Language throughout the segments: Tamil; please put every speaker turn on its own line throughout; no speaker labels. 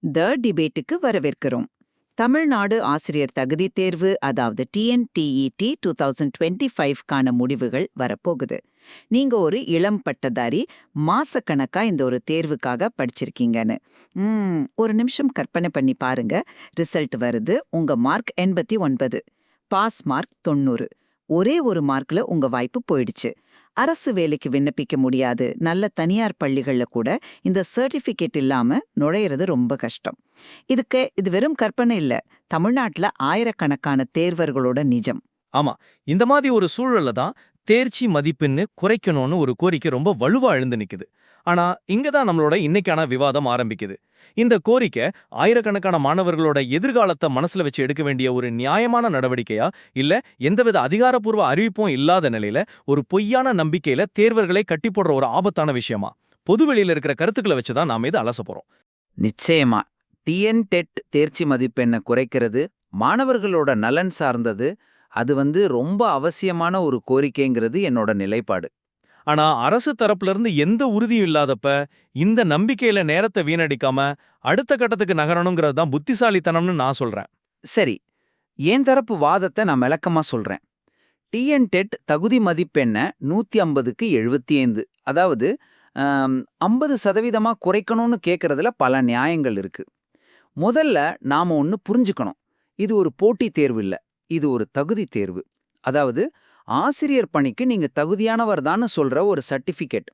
த டிபேட்டுக்கு வரவேற்கிறோம். தமிழ்நாடு ஆசிரியர் தகுதி தேர்வு, அதாவது டிஎன்டிஇடி 2025க்கான முடிவுகள் வரப்போகுது. நீங்க ஒரு இளம் பட்டதாரி, மாசக்கணக்கா இந்த ஒரு தேர்வுக்காக படிச்சிருக்கீங்கன்னு. ஒரு நிமிஷம் கற்பனை பண்ணி பாருங்க. ரிசல்ட் வருது, உங்க மார்க் 89, பாஸ் மார்க் 90. ஒரே ஒரு மார்க்ல உங்க வாய்ப்பு போயிடுச்சு. அரசு வேலைக்கு விண்ணப்பிக்க முடியாது. நல்ல தனியார் பள்ளிகள்ல கூட இந்த சர்டிபிகேட் இல்லாம நுழையிறது ரொம்ப கஷ்டம். இது வெறும் கற்பனை இல்ல, தமிழ்நாட்டுல ஆயிரக்கணக்கான தேர்வர்களோட நிஜம்.
ஆமா, இந்த மாதிரி ஒரு சூழல்ல தான் தேர்ச்சி மதிப்பெண்ணு குறைக்கணும்னு ஒரு கோரிக்கை ரொம்ப வலுவா எழுந்து நிக்குது. ஆனா இங்கதான் நம்மளோட இன்னைக்கான விவாதம் ஆரம்பிக்குது. இந்த கோரிக்கை ஆயிரக்கணக்கான மாணவர்களோட எதிர்காலத்தை மனசுல வச்சு எடுக்க வேண்டிய ஒரு நியாயமான நடவடிக்கையா, இல்ல எந்தவித அதிகாரப்பூர்வ அறிவிப்பும் இல்லாத நிலையில ஒரு பொய்யான நம்பிக்கையில தேர்வர்களை கட்டி போடுற ஒரு ஆபத்தான விஷயமா? பொதுவெளியில இருக்கிற கருத்துக்களை வச்சுதான் நாம இதை அலச போறோம்.
நிச்சயமா. டிஎன்-டெட் தேர்ச்சி மதிப்பெண்ணை குறைக்கிறது மாணவர்களோட நலன் சார்ந்தது. அது ரொம்ப அவசியமான ஒரு கோரிக்கைங்கிறது என்னோட நிலைப்பாடு.
ஆனா அரசு தரப்புல இருந்து எந்த உறுதியும் இல்லாதப்ப இந்த நம்பிக்கையில நேரத்தை வீணடிக்காம அடுத்த கட்டத்துக்கு நகரணுங்கிறது தான் புத்திசாலித்தனம்னு நான் சொல்றேன்.
சரி, என் தரப்பு வாதத்தை நான் விளக்கமா சொல்றேன். டிஎன்-டெட் தகுதி மதிப்பெண்ணை 150க்கு 75, அதாவது 50% குறைக்கணும்னு கேட்கறதுல பல நியாயங்கள் இருக்கு. முதல்ல நாம ஒன்று புரிஞ்சுக்கணும். இது ஒரு போட்டித் தேர்வு இல்ல, இது ஒரு தகுதி தேர்வு. அதாவது ஆசிரியர் பணிக்கு நீங்க தகுதியானவர் தான் சொல்ற ஒரு சர்டிபிகேட்.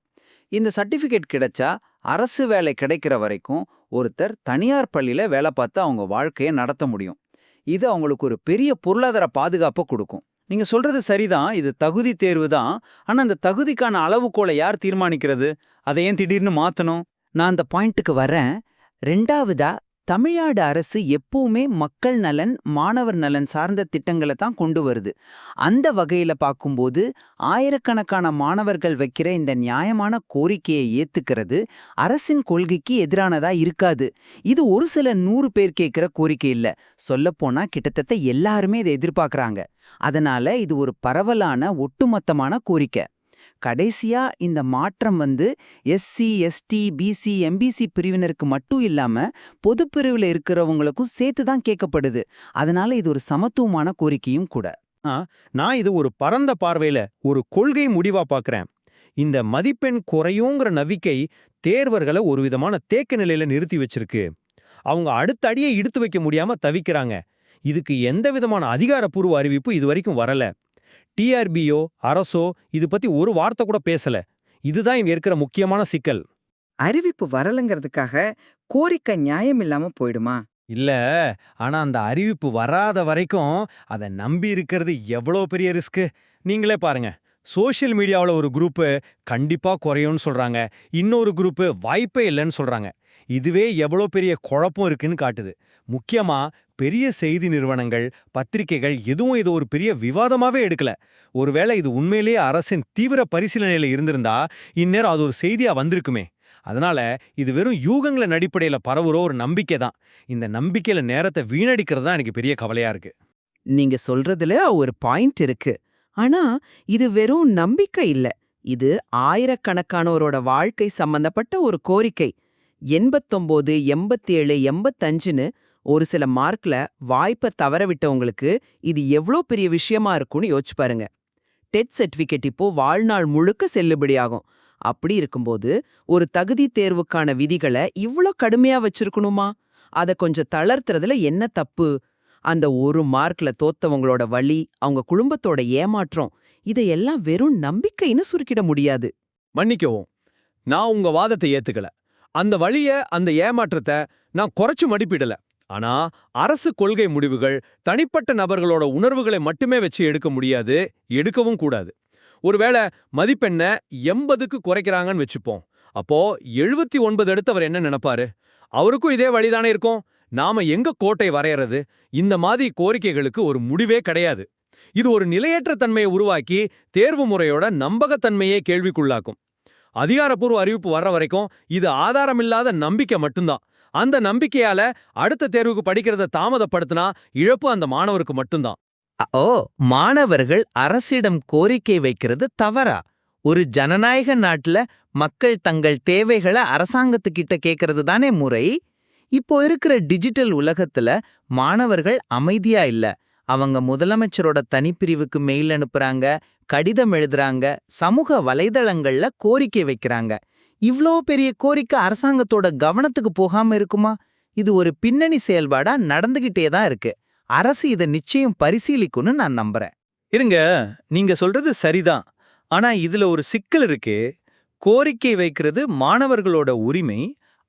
இந்த சர்டிபிகேட் கிடைச்சா அரசு வேலை கிடைக்கிற வரைக்கும் ஒருத்தர் தனியார் பள்ளியில வேலை பார்த்து அவங்க வாழ்க்கையை நடத்த முடியும். இது அவங்களுக்கு ஒரு பெரிய பொருளாதார பாதுகாப்பை கொடுக்கும். நீங்க சொல்றது சரிதான், இது தகுதி தேர்வு தான். ஆனா அந்த தகுதிக்கான அளவுகோலை யார் தீர்மானிக்கிறது? அதை ஏன் திடீர்னு மாத்தணும்? நான் அந்த பாயிண்ட்டுக்கு வரேன். ரெண்டாவதா, தமிழ்நாடு அரசு எப்பவுமே மக்கள் நலன், மாணவர் நலன் சார்ந்த திட்டங்களை தான் கொண்டு வருது. அந்த வகையில பார்க்கும்போது ஆயிரக்கணக்கான மாணவர்கள் வைக்கிற இந்த நியாயமான கோரிக்கையை ஏத்துக்கிறது அரசின் கொள்கைக்கு எதிரானதா இருக்காது. இது ஒரு சில 100 பேர் கேட்கிற கோரிக்கை இல்ல. சொல்லப்போனா கிட்டத்தட்ட எல்லாருமே இதை எதிர்பார்க்கறாங்க. அதனால இது ஒரு பரவலான ஒட்டுமொத்தமான கோரிக்கை. கடைசியா இந்த மாற்றம் எஸ்சி, எஸ்டி, பிசி, எம்பிசி பிரிவினருக்கு மட்டும் இல்லாம பொது பிரிவில் இருக்கிறவங்களுக்கும் சேர்த்து தான் கேட்கப்படுது. அதனால இது ஒரு சமத்துவமான கோரிக்கையும் கூட.
நான் இது ஒரு பரந்த பார்வையில ஒரு கொள்கை முடிவா பார்க்கறேன். இந்த மதிப்பெண் குறையுங்கிற நம்பிக்கை தேர்வர்களை ஒரு விதமான தேக்க நிலையில நிறுத்தி வச்சிருக்கு. அவங்க அடுத்த அடியை எடுத்து வைக்க முடியாம தவிக்கிறாங்க. இதுக்கு எந்த விதமான அதிகாரப்பூர்வ அறிவிப்பு இதுவரைக்கும் வரல. டிஆர்பியோ அரசோ இது பத்தி ஒரு வார்த்தை கூட பேசல. இதுதான் இங்க இருக்கிற முக்கியமான சிக்கல்.
அறிவிப்பு வரலங்கிறதுக்காக கோரிக்கை நியாயம் இல்லாம போயிடுமா?
இல்ல, ஆனா அந்த அறிவிப்பு வராத வரைக்கும் அதை நம்பி இருக்கிறது எவ்வளோ பெரிய ரிஸ்க். நீங்களே பாருங்க, சோஷியல் மீடியாவில் ஒரு குரூப்பு கண்டிப்பா குறையும்னு சொல்றாங்க, இன்னொரு குரூப்பு வாய்ப்பே இல்லைன்னு சொல்றாங்க. இதுவே எவ்வளோ பெரிய குழப்பம் இருக்குன்னு காட்டுது. முக்கியமா பெரிய செய்தி நிறுவனங்கள், பத்திரிகைகள் எதுவும் இது ஒரு பெரிய விவாதமாவே எடுக்கல. ஒருவேளை இது உண்மையிலேயே அரசின் தீவிர பரிசீலனையில இருந்திருந்தா இந்நேரம் அது ஒரு செய்தியா வந்திருக்குமே. அதனால இது வெறும் யூகங்களின் அடிப்படையில பரவுற ஒரு நம்பிக்கை தான். இந்த நம்பிக்கையில நேரத்தை வீணடிக்கிறது தான் எனக்கு பெரிய கவலையா இருக்கு.
நீங்க சொல்றதுல ஒரு பாயிண்ட் இருக்கு. ஆனா இது வெறும் நம்பிக்கை இல்ல, இது ஆயிரக்கணக்கானோரோட வாழ்க்கை சம்பந்தப்பட்ட ஒரு கோரிக்கை. 89, 87, 85ன்னு ஒரு சில மார்க்ல வாய்ப்பை தவற விட்டவங்களுக்கு இது எவ்வளோ பெரிய விஷயமா இருக்கும்னு யோசிச்சு பாருங்க. டெட் சர்டிபிகேட் இப்போ வாழ்நாள் முழுக்க செல்லுபடியாகும். அப்படி இருக்கும்போது ஒரு தகுதி தேர்வுக்கான விதிகளை இவ்ளோ கடுமையா வச்சிருக்கணுமா? அதை கொஞ்சம் தளர்த்துறதுல என்ன தப்பு? அந்த ஒரு மார்க்ல தோத்தவங்களோட வலி, அவங்க குடும்பத்தோட ஏமாற்றம், இதையெல்லாம் வெறும் நம்பிக்கைன்னு சுருக்கிட முடியாது.
மன்னிக்கவும், நான் உங்க வாதத்தை ஏத்துக்கல. அந்த வழிய, அந்த ஏமாற்றத்தை நான் குறைச்சு மதிப்பிடல. ஆனா அரசு கொள்கை முடிவுகள் தனிப்பட்ட நபர்களோட உணர்வுகளை மட்டுமே வச்சு எடுக்க முடியாது, எடுக்கவும் கூடாது. ஒருவேளை மதிப்பெண்ண 80க்கு குறைக்கிறாங்கன்னு வச்சுப்போம். அப்போ 79 எடுத்தவர் என்ன நினைப்பாரு? அவருக்கும் இதே வழிதானே இருக்கும். நாம எங்க கோட்டை வரையறது? இந்த மாதிரி கோரிக்கைகளுக்கு ஒரு முடிவே கிடையாது. இது ஒரு நிலையற்ற தன்மையை உருவாக்கி தேர்வு முறையோட நம்பகத்தன்மையை கேள்விக்குள்ளாக்கும். அதிகாரப்பூர்வ அறிவிப்பு வர்ற வரைக்கும் இது ஆதாரமில்லாத நம்பிக்கை மட்டும்தான். அந்த நம்பிக்கையால அடுத்த தேர்வுக்கு படிக்கிறத தாமதப்படுத்தினா இழப்பு அந்த மாணவருக்கு மட்டும்தான்.
மாணவர்கள் அரசிடம் கோரிக்கை வைக்கிறது தவறா? ஒரு ஜனநாயக நாட்டுல மக்கள் தங்கள் தேவைகளை அரசாங்கத்துக்கிட்ட கேட்கறது தானே முறை. இப்போ இருக்கிற டிஜிட்டல் உலகத்துல மாணவர்கள் அமைதியா இல்ல. அவங்க முதலமைச்சரோட தனிப்பிரிவுக்கு மெயில் அனுப்புறாங்க, கடிதம் எழுதுறாங்க, சமூக வலைதளங்கள்ல கோரிக்கை வைக்கிறாங்க. இவ்ளோ பெரிய கோரிக்கை அரசாங்கத்தோட கவனத்துக்கு போகாம இருக்குமா? இது ஒரு பின்னணி செயல்பாடா நடந்துகிட்டே தான் இருக்கு. அரசு இதை நிச்சயம் பரிசீலிக்கும்னு நான் நம்புறேன்.
இருங்க, நீங்க சொல்றது சரிதான். ஆனா இதுல ஒரு சிக்கல் இருக்கு. கோரிக்கை வைக்கிறது மாணவர்களோட உரிமை,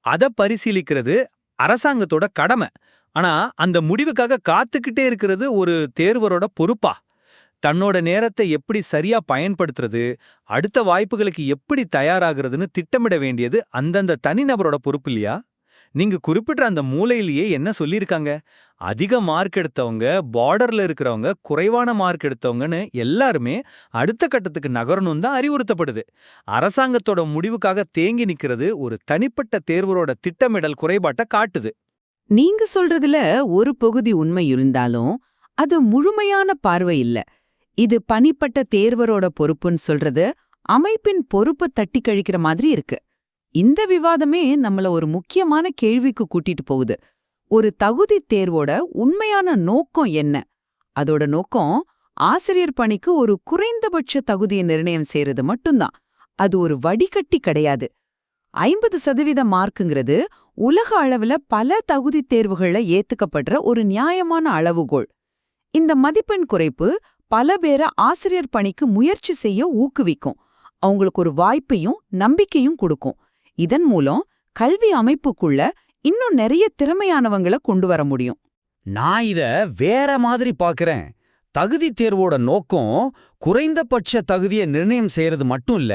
அத பரிசீலிக்கிறது அரசாங்கத்தோட கடமை. ஆனா அந்த முடிவுக்காக காத்துக்கிட்டே இருக்கிறது ஒரு தேர்வரோட பொறுப்பா? தன்னோட நேரத்தை எப்படி சரியா பயன்படுத்துறது, அடுத்த வாய்ப்புகளுக்கு எப்படி தயாராகிறதுன்னு திட்டமிட வேண்டியது அந்தந்த தனிநபரோட பொறுப்பு இல்லையா? நீங்க குறிப்பிட்ட அந்த மூலையிலேயே என்ன சொல்லியிருக்காங்க? அதிக மார்க் எடுத்தவங்க, பார்டர்ல இருக்கிறவங்க, குறைவான மார்க் எடுத்தவங்கன்னு எல்லாருமே அடுத்த கட்டத்துக்கு நகரணும் தான் அறிவுறுத்தப்படுது. அரசாங்கத்தோட முடிவுக்காக தேங்கி நிக்கிறது ஒரு தனிப்பட்ட தேர்வரோட திட்டமிடல் குறைபாட்டை காட்டுது.
நீங்க சொல்றதுல ஒரு பகுதி உண்மை இருந்தாலும் அது முழுமையான பார்வை இல்ல. இது பணிப்பட்ட தேர்வரோட பொறுப்புன்னு சொல்றது அமைப்பின் பொறுப்பை தட்டி கழிக்கிற மாதிரி இருக்கு. இந்த விவாதமே நம்மள ஒரு முக்கியமான கேள்விக்கு கூட்டிட்டு போகுது. ஒரு தகுதி தேர்வோட உண்மையான நோக்கம் என்ன? அதோட நோக்கம் ஆசிரியர் பணிக்கு ஒரு குறைந்தபட்ச தகுதியை நிர்ணயம் செய்யறது மட்டும்தான். அது ஒரு வடிகட்டி கிடையாது. 50% மார்க்குங்கிறது உலக அளவுல பல தகுதி தேர்வுகள்ல ஏத்துக்கப்படுற ஒரு நியாயமான அளவுகோல். இந்த மதிப்பெண் குறைப்பு பல பேரை ஆசிரியர் பணிக்கு முயற்சி செய்ய ஊக்குவிக்கும். அவங்களுக்கு ஒரு வாய்ப்பையும் நம்பிக்கையும் கொடுக்கும். இதன் மூலம் கல்வி அமைப்புக்குள்ள இன்னும் நிறைய திறமையானவங்கள கொண்டு வர முடியும்.
நான் இத வேற மாதிரி பார்க்கறேன். தகுதி தேர்வோட நோக்கம் குறைந்தபட்ச தகுதியை நிர்ணயம் செய்யறது மட்டும் இல்ல,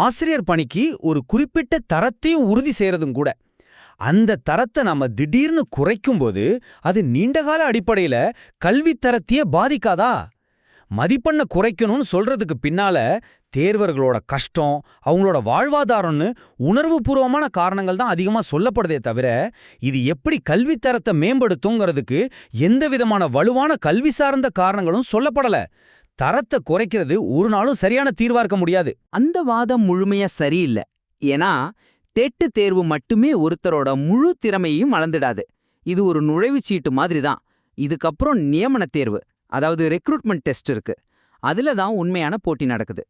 ஆசிரியர் பணிக்கு ஒரு குறிப்பிட்ட தரத்தையும் உறுதி செய்யறதும் கூட. அந்த தரத்தை நாம திடீர்னு குறைக்கும்போது அது நீண்டகால அடிப்படையில கல்வி தரத்தையே பாதிக்காதா? மதிப்பெண்ணை குறைக்கணும்னு சொல்றதுக்கு பின்னால தேர்வர்களோட கஷ்டம், அவங்களோட வாழ்வாதாரம்னு உணர்வுபூர்வமான காரணங்கள் தான் அதிகமா சொல்லப்படுதே தவிர, இது எப்படி கல்வித்தரத்தை மேம்படுத்துங்கிறதுக்கு எந்த விதமான வலுவான கல்வி சார்ந்த காரணங்களும் சொல்லப்படல. தரத்தை குறைக்கிறது ஒரு நாளும் சரியான தீர்வா இருக்க முடியாது.
அந்த வாதம் முழுமையா சரியில்லை. ஏன்னா டெட்டு தேர்வு மட்டுமே ஒருத்தரோட முழு திறமையையும் அளந்துடாது. இது ஒரு நுழைவுச்சீட்டு மாதிரி தான். இதுக்கப்புறம் நியமன தேர்வு, அதாவது ரெக்ரூட்மெண்ட் டெஸ்ட் இருக்கு. அதுல தான் உண்மையான போட்டி நடக்குது.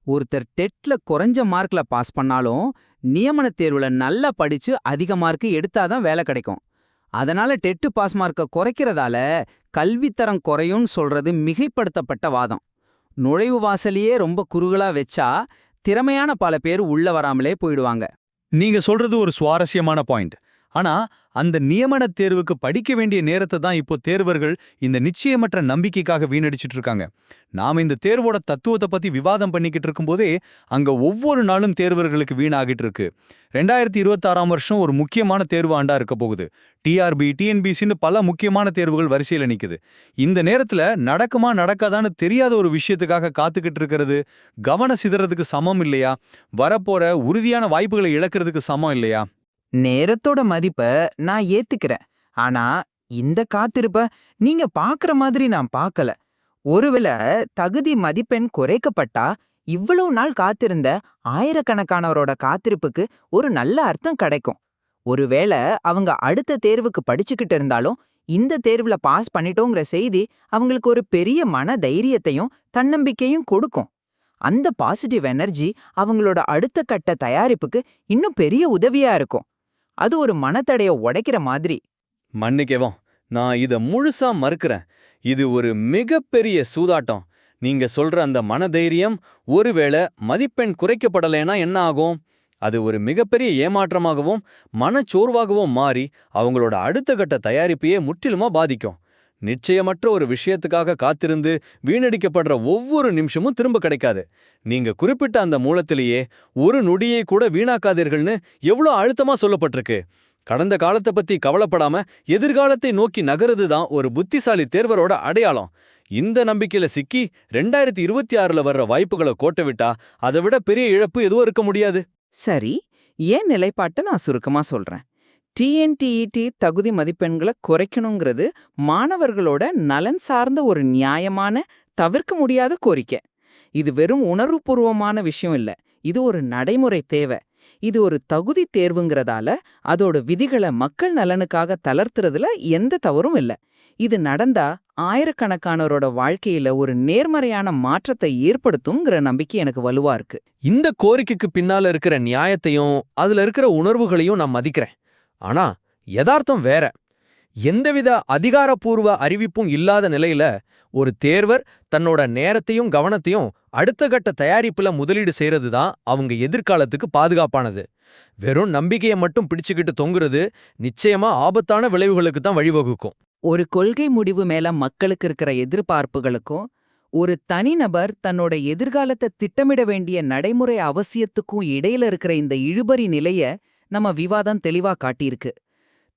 ஒருத்தர் டெட்ல குறைஞ்ச மார்க்ல பாஸ் பண்ணாலும் நியமன தேர்வுல நல்லா படிச்சு அதிக மார்க் எடுத்தாதான் வேலை கிடைக்கும். அதனால டெட்டு பாஸ் மார்க்கை குறைக்கிறதால கல்வித்தரம் குறையும்னு சொல்றது மிகைப்படுத்தப்பட்ட வாதம். நுழைவு வாசலையே ரொம்ப குறுகலா வச்சா திறமையான பல பேர் உள்ள வராமலே போயிடுவாங்க.
நீங்க சொல்றது ஒரு சுவாரஸ்யமான பாயிண்ட். ஆனா அந்த நியமன தேர்வுக்கு படிக்க வேண்டிய நேரத்தை தான் இப்போ தேர்வர்கள் இந்த நிச்சயமற்ற நம்பிக்கைக்காக வீணடிச்சிட்டு இருக்காங்க. நாம இந்த தேர்வோட தத்துவத்தை பத்தி விவாதம் பண்ணிக்கிட்டு இருக்கும்போதே அங்க ஒவ்வொரு நாளும் தேர்வர்களுக்கு வீணாகிட்டு இருக்கு. 2026ஆம் வருஷம் ஒரு முக்கியமான தேர்வு ஆண்டா இருக்க போகுது. டிஆர்பி, டிஎன்பிசின்னு பல முக்கியமான தேர்வுகள் வரிசையில நிக்குது. இந்த நேரத்துல நடக்குமா நடக்காதான்னு தெரியாத ஒரு விஷயத்துக்காக காத்துக்கிட்டு இருக்கிறது கவன சிதறதுக்கு சமம் இல்லையா? வரப்போற உறுதியான வாய்ப்புகளை இழக்கிறதுக்கு சமம் இல்லையா?
நேரத்தோட மதிப்ப நான் ஏத்துக்கிறேன். ஆனா இந்த காத்திருப்ப நீங்க பாக்குற மாதிரி நான் பார்க்கல. ஒருவேளை தகுதி மதிப்பெண் குறைக்கப்பட்டா இவ்வளவு நாள் காத்திருந்த ஆயிரக்கணக்கானவரோட காத்திருப்புக்கு ஒரு நல்ல அர்த்தம் கிடைக்கும். ஒருவேளை அவங்க அடுத்த தேர்வுக்கு படிச்சுக்கிட்டு இருந்தாலும் இந்த தேர்வுல பாஸ் பண்ணிட்டோங்கிற செய்தி அவங்களுக்கு ஒரு பெரிய மன தைரியத்தையும் தன்னம்பிக்கையும் கொடுக்கும். அந்த பாசிட்டிவ் எனர்ஜி அவங்களோட அடுத்த கட்ட தயாரிப்புக்கு இன்னும் பெரிய உதவியா இருக்கும். அது ஒரு மனத்தடைய உடைக்கிற மாதிரி.
மன்னிக்கவும், நான் இத முழுசா மறுக்கிறேன். இது ஒரு மிகப்பெரிய சூதாட்டம். நீங்க சொல்ற அந்த மனதைரியம் ஒருவேளை மதிப்பெண் குறைக்கப்படலைன்னா என்ன ஆகும்? அது ஒரு மிகப்பெரிய ஏமாற்றமாகவும் மனச்சோர்வாகவும் மாறி அவங்களோட அடுத்த கட்ட தயாரிப்பையே முற்றிலுமா பாதிக்கும். நிச்சயமற்ற ஒரு விஷயத்துக்காக காத்திருந்து வீணடிக்கப்படுற ஒவ்வொரு நிமிஷமும் திரும்ப கிடைக்காது. நீங்க குறிப்பிட்ட அந்த மூலத்திலேயே ஒரு நொடியை கூட வீணாக்காதீர்கள்னு எவ்வளோ அழுத்தமா சொல்லப்பட்டிருக்கு. கடந்த காலத்தை பத்தி கவலைப்படாம எதிர்காலத்தை நோக்கி நகருது தான் ஒரு புத்திசாலி தேர்வரோட அடையாளம். இந்த நம்பிக்கையில சிக்கி 2026ல வர்ற வாய்ப்புகளை கோட்டை விட்டா அதை விட பெரிய இழப்பு எதுவும் இருக்க முடியாது.
சரி, ஏன் நிலைப்பாட்டை நான் சுருக்கமா சொல்றேன். டிஎன்டிஇடி தகுதி மதிப்பெண்களை குறைக்கணுங்கிறது மாணவர்களோட நலன் சார்ந்த ஒரு நியாயமான, தவிர்க்க முடியாத கோரிக்கை. இது வெறும் உணர்வுபூர்வமான விஷயம் இல்ல, இது ஒரு நடைமுறை தேவை.
இது ஒரு தகுதி தேர்வுங்கிறதால அதோட விதிகளை மக்கள் நலனுக்காக தளர்த்துறதுல எந்த தவறும் இல்ல. இது நடந்தா ஆயிரக்கணக்கானோரோட வாழ்க்கையில ஒரு நேர்மறையான மாற்றத்தை ஏற்படுத்தும்ங்கிற நம்பிக்கை எனக்கு வலுவா இருக்கு.
இந்த கோரிக்கைக்கு பின்னால இருக்கிற நியாயத்தையும் அதுல இருக்கிற உணர்வுகளையும் நான் மதிக்கிறேன். ஆனா யதார்த்தம் வேற. எந்தவித அதிகாரப்பூர்வ அறிவிப்பும் இல்லாத நிலையில ஒரு தேர்வர் தன்னோட நேரத்தையும் கவனத்தையும் அடுத்த கட்ட தயாரிப்புல முதலீடு செய்யறது தான் அவங்க எதிர்காலத்துக்கு பாதுகாப்பானது. வெறும் நம்பிக்கையை மட்டும் பிடிச்சுக்கிட்டு தொங்குறது நிச்சயமா ஆபத்தான விளைவுகளுக்கு தான் வழிவகுக்கும்.
ஒரு கொள்கை முடிவு மேல மக்களுக்கு இருக்கிற எதிர்பார்ப்புகளுக்கும் ஒரு தனிநபர் தன்னோட எதிர்காலத்தை திட்டமிட வேண்டிய நடைமுறை அவசியத்துக்கும் இடையில இருக்கிற இந்த இழுபறி நிலைய நம்ம விவாதம் தெளிவா காட்டியிருக்கு.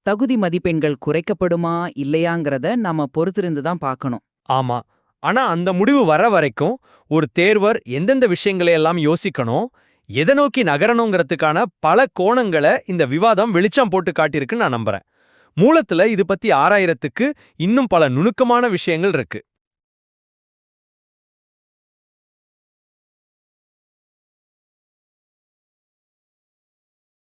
தகுதி மதிப்பெண்கள் குறைக்கப்படுமா இல்லையாங்கிறத நாம பொறுத்திருந்து தான் பார்க்கணும்.
ஆமா. ஆனா அந்த முடிவு வர வரைக்கும் ஒரு தேர்வர் எந்தெந்த விஷயங்களை எல்லாம் யோசிக்கணும், எதை நோக்கி நகரணுங்கிறதுக்கான பல கோணங்களை இந்த விவாதம் வெளிச்சம் போட்டு காட்டியிருக்குன்னு நான் நம்புறேன். மூலத்துல இது பத்தி ஆராயறதுக்கு இன்னும் பல நுணுக்கமான விஷயங்கள் இருக்கு.